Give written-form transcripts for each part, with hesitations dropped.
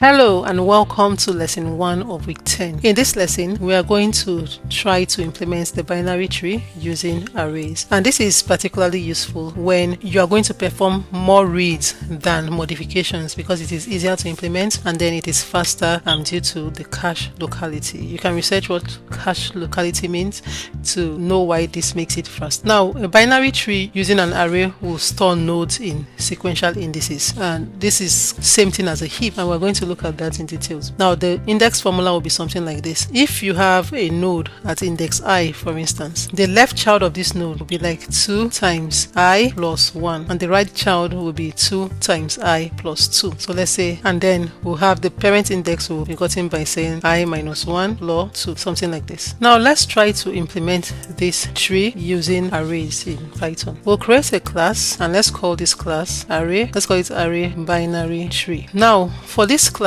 Hello and welcome to lesson 1 of week 10. In this lesson, we are going to try to implement the binary tree using arrays. And this is particularly useful when you are going to perform more reads than modifications because it is easier to implement and then it is faster due to the cache locality. You can research what cache locality means to know why this makes it fast. Now, a binary tree using an array will store nodes in sequential indices, and this is same thing as a heap, and we're going to look at that in details. Now, the index formula will be something like this. If you have a node at index I, for instance, the left child of this node will be like 2 times I plus 1, and the right child will be 2 times I plus 2. So let's say, and then we'll have the parent index will be gotten by saying I minus 1 plus 2, something like this. Now let's try to implement this tree using arrays in Python. We'll create a class and let's call this class array. Let's call it array binary tree. Now for this class,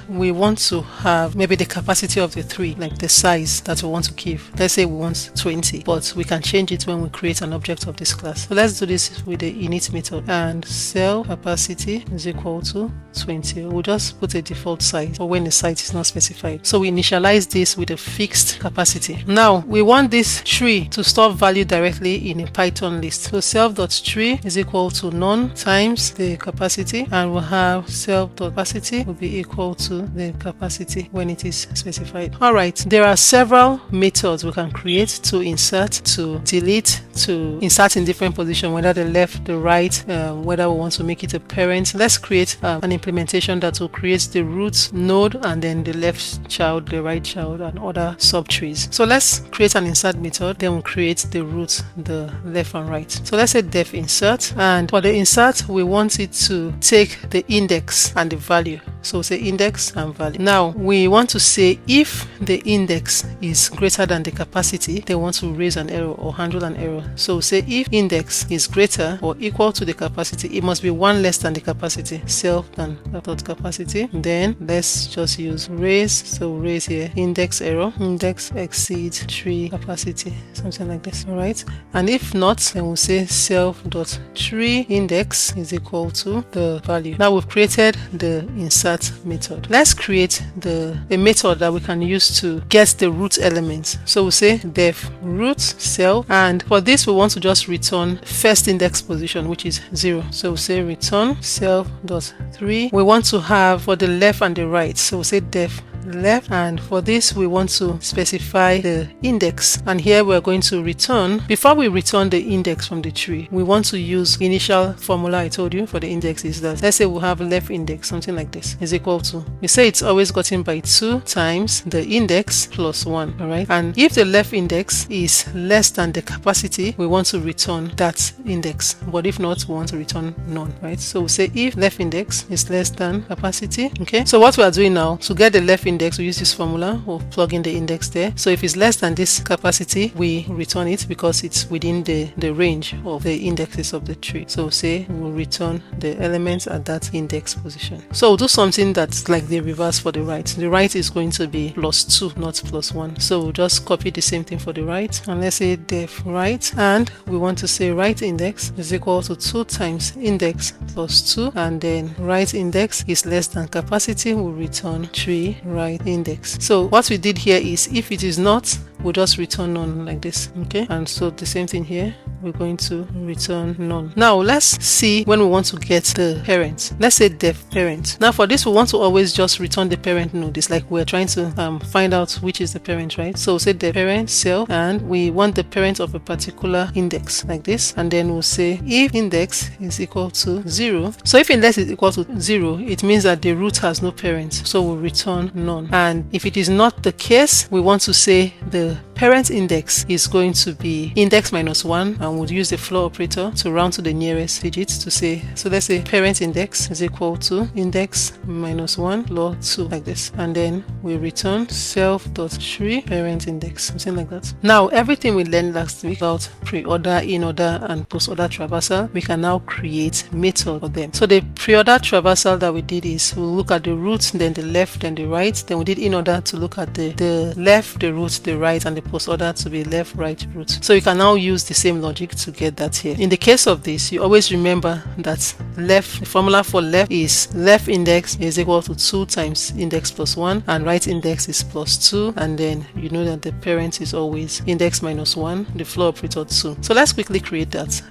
we want to have maybe the capacity of the tree, like the size that we want to give. Let's say we want 20, but we can change it when we create an object of this class. So let's do this with the init method, and cell capacity is equal to 20. We'll just put a default size or when the size is not specified. So we initialize this with a fixed capacity. Now we want this tree to store value directly in a Python list. So self.tree is equal to none times the capacity, and we'll have self.capacity will be equal to the capacity when it is specified. Alright, there are several methods we can create to insert, to delete, to insert in different positions, whether the left, the right, whether we want to make it a parent. Let's create an implementation that will create the root node and then the left child, the right child, and other subtrees. So let's create an insert method, then we'll create the root, the left and right. So let's say def insert, and for the insert we want it to take the index and the value. So say index and value. Now we want to say if the index is greater than the capacity, they want to raise an error or handle an error. So say if index is greater or equal to the capacity, it must be 1 less than the capacity, self than dot capacity. Then let's just use raise. So raise here, index error, index exceeds tree capacity, something like this. All right, and if not, then we'll say self dot tree index is equal to the value. Now we've created the insert method. Let's create a method that we can use to get the root elements. So we'll say def root self, and for this we want to just return first index position, which is 0. So we'll say return self dot 3. We want to have for the left and the right, so we'll say def left, and for this we want to specify the index, and here we're going to return. Before we return the index from the tree, we want to use initial formula I told you for the index. Is that, let's say we have left index, something like this, is equal to, we say it's always gotten by 2 times the index plus 1. All right, and if the left index is less than the capacity, we want to return that index, but if not, we want to return none. Right, so we say if left index is less than capacity. Okay, so what we are doing now to get the left index, we use this formula, we'll plug in the index there. So if it's less than this capacity, we return it because it's within the range of the indexes of the tree. So say we'll return the elements at that index position. So we'll do something that's like the reverse for the right. The right is going to be plus 2, not plus 1. So we'll just copy the same thing for the right, and let's say def right, and we want to say right index is equal to 2 times index plus 2, and then right index is less than capacity, we'll return tree right index. So what we did here is if it is not, we'll just return none like this. Okay, and so the same thing here, we're going to return none. Now let's see when we want to get the parent. Let's say def parent. Now for this we want to always just return the parent node. It's like we're trying to find out which is the parent, right? So say the parent self, and we want the parent of a particular index like this, and then we'll say if index is equal to 0. So if index is equal to 0, it means that the root has no parent, so we'll return none. And if it is not the case, we want to say the parent index is going to be index minus 1, and we'll use the floor operator to round to the nearest digit to say, so let's say parent index is equal to index minus 1 plus 2 like this, and then we return self.tree parent index, something like that. Now everything we learned last week about pre-order, in-order, and post-order traversal, we can now create methods for them. So the pre-order traversal that we did is we'll look at the root, then the left, then the right, then we did in order to look at the left, the root, the right, and the post order to be left, right, root. So you can now use the same logic to get that here. In the case of this, you always remember that left, the formula for left is left index is equal to 2 times index plus 1, and right index is plus 2, and then you know that the parent is always index minus 1, the floor operator 2. So let's quickly create that.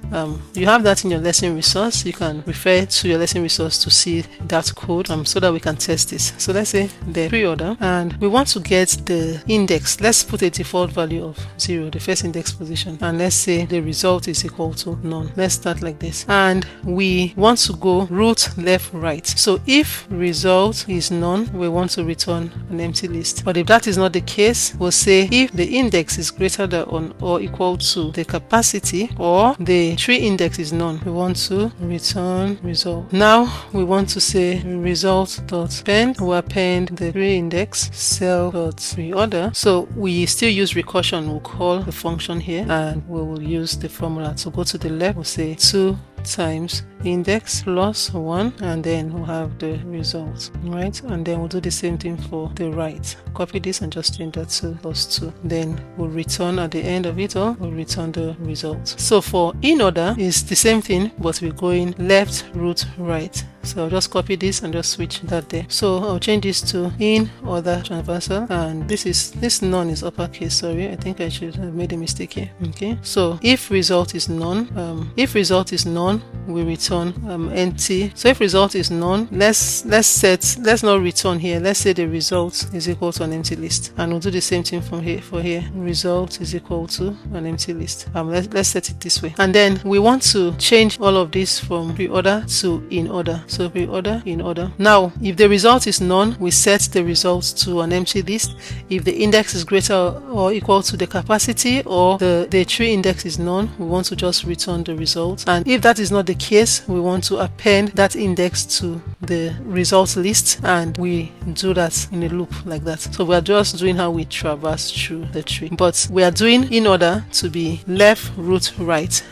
You have that in your lesson resource. You can refer to your lesson resource to see that code so that we can test this. So let's say the pre-order, and we want to get the index. Let's put a default value of 0, the first index position, and let's say the result is equal to none. Let's start like this, and we want to go root left, right. So if result is none, we want to return an empty list. But if that is not the case, we'll say if the index is greater than or equal to the capacity, or the tree index is none, we want to return result. Now we want to say result.append. We'll append the tree index self.reorder. So we still use recursion. We'll call the function here, and we will use the formula to go to the left. We'll say 2 times index plus 1, and then we'll have the result, right? And then we'll do the same thing for the right. Copy this and just change that to plus 2. Then we'll return at the end of it all, we'll return the result. So for in order is the same thing, but we're going left, root, right. So I'll just copy this and just switch that there. So I'll change this to in order transversal, and this none is uppercase. Sorry, I think I should have made a mistake here. Okay, so if result is none, we return empty. So if result is none, let's not return here. Let's say the result is equal to an empty list, and we'll do the same thing from here. For here, result is equal to an empty list. Let's set it this way, and then we want to change all of this from pre-order to in order. So pre-order, in order. Now, if the result is none, we set the result to an empty list. If the index is greater or equal to the capacity, or the tree index is none, we want to just return the result. And if that is not the case, we want to append that index to the results list, and we do that in a loop like that. So we are just doing how we traverse through the tree, but we are doing in order to be left, root, right.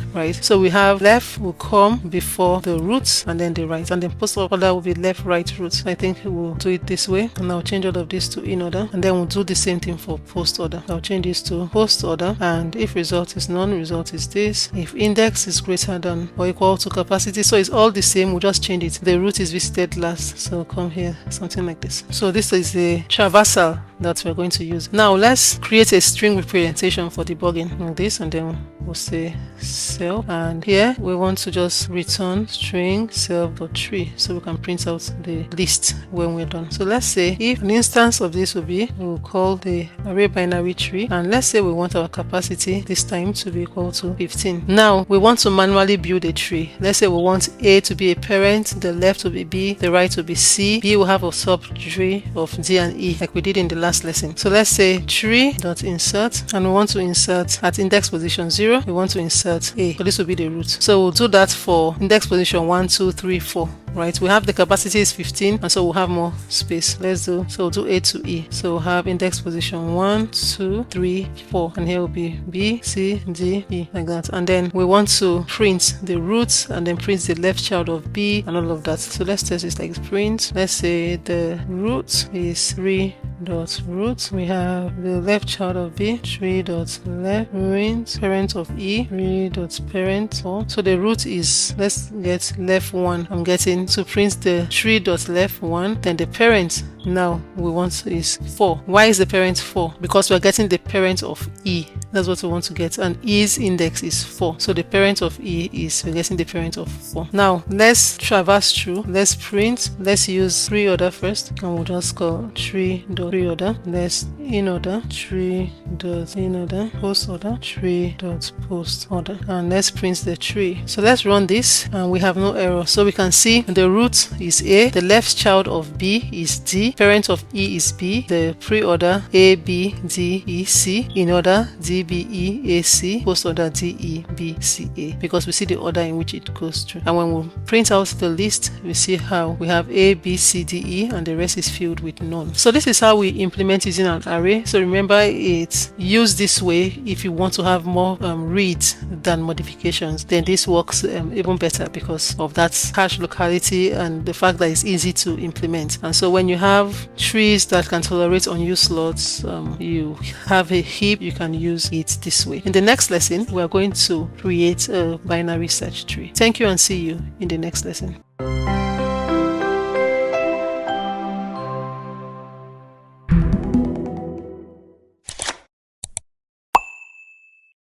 So we have left will come before the root, and then the right, and then post order will be left, right, root. I think we'll do it this way, and I'll change all of this to in order, and then we'll do the same thing for post order. I'll change this to post order, and if result is none, result is this. If index is greater than or equal to capacity, so it's all the same, we'll just change it. The root is visited last, so come here, something like this. So this is the traversal that we're going to use. Now let's create a string representation for debugging like this, and then we'll say self, and here we want to just return string self.tree, so we can print out the list when we're done. So let's say if an instance of this will be, we'll call the array binary tree, and let's say we want our capacity this time to be equal to 15. Now we want to manually build a tree. Let's say we want A to be a parent, the left will be B, the right will be C, B will have a subtree of D and E like we did in the last lesson. So let's say tree.insert, and we want to insert at index position 0, we want to insert A, so this will be the root. So we'll do that for index position 1, 2, 3, 4. Right, we have the capacity is 15, and so we'll have more space. So we'll do A to E. So we'll have index position 1, 2, 3, 4, and here will be B, C, D, E, like that. And then we want to print the roots, and then print the left child of B and all of that. So let's test this like print. Let's say the root is 3.root. We have the left child of B, 3.left, parent of E, 3.parent 4. So the root is, let's get left 1. I'm getting to print the 3.left 1, then the parent now we want is 4. Why is the parent 4? Because we're getting the parent of E. That's what we want to get, and E's index is 4. So the parent of E is, we're getting the parent of 4. Now let's traverse through. Let's print. Let's use pre-order first, and we'll just call tree.preorder. Let's in order, tree.in-order, post order, tree.post order, and let's print the tree. So let's run this, and we have no error. So we can see the root is A, the left child of B is D, parent of E is B, the pre-order A, B, D, E, C, in order D, DBEAC goes under DEBCA because we see the order in which it goes through. And when we print out the list, we see how we have A, B, C, D, E, and the rest is filled with none. So this is how we implement using an array. So remember, it's used this way if you want to have more reads than modifications. Then this works even better because of that cache locality and the fact that it's easy to implement. And so when you have trees that can tolerate unused slots, you have a heap, you can use it this way. In the next lesson, we are going to create a binary search tree. Thank you and see you in the next lesson.